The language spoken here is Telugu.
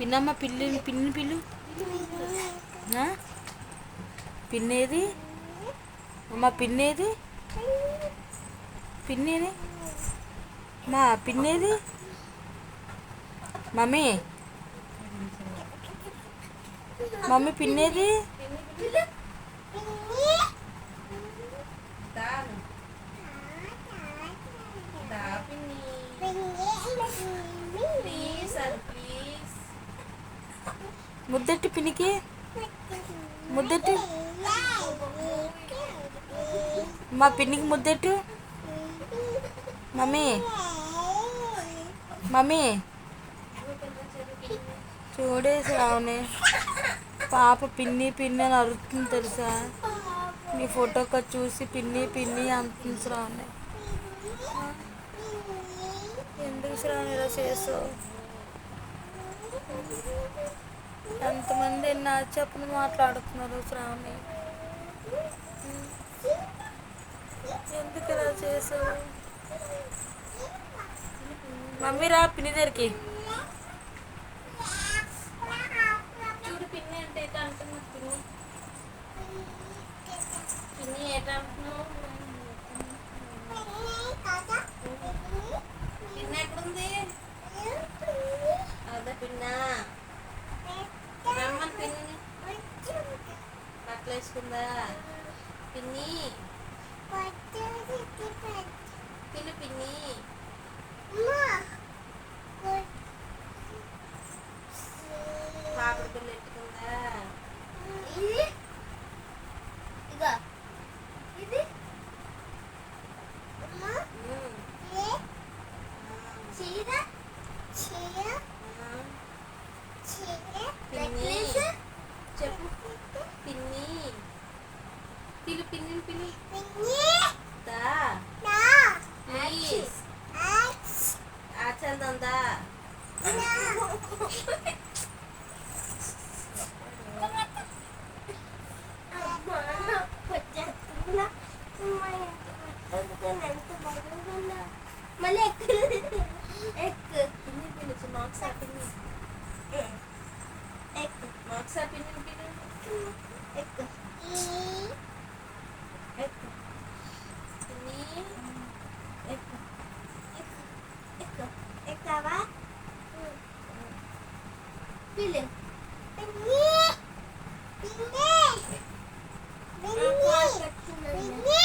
పిన్నమ్మ పిన్ని పిల్లు. పిన్నేది మా పిన్నేది పిన్నేది మా పిన్నేది మమ్మీ మమ్మీ పిన్నేది ముద్దెట్టు పినికి ముద్దెట్టు మా పిన్నికి ముద్దెట్టు మమ్మీ మమ్మీ చూడేసి రావునే పాప పిన్ని పిన్ని అని అరుతుంది తెలుసా. నీ ఫోటోకి చూసి పిన్ని పిన్ని అంటుంది శ్రావణి. ఎందుకు శ్రావణి ఇలా చేసావు? ఎంతమంది ఎన్ని చెప్పని మాట్లాడుతున్నారు శ్రావణి. ఎందుకు ఇలా చేసావు? మమ్మీ రా పిన్ని దగ్గరికి. చూడు పిన్ని అంటే ఎట్లా అంటున్నావు? పిన్ని ఎట్లా అంటున్నావు? పిన్న ఎక్కడుంది? అదే పిన్నా రమ్మని పిన్ని బట్టలు వేసుకుందా? పిన్ని పిల్లు పిన్ని పాపడి పిల్లు ఎట్టుకుందా? పిన్ని చెప్పు పిన్ని పిల్లు పిన్ని పిన్ని దా ప్లీజ్ ఆచల్దా మళ్ళీ ఎక్కు పిన్ని పిలిచి మార్క్స్ పిన్ని ఎక్కు మార్క్స్ పిన్ని పిన్ని ఎక్కు ఎక్కు పిన్ని ఎక్కు ఎక్కు ఎక్కువా పిల్లి పిన్ని పిన్ని పిన్ని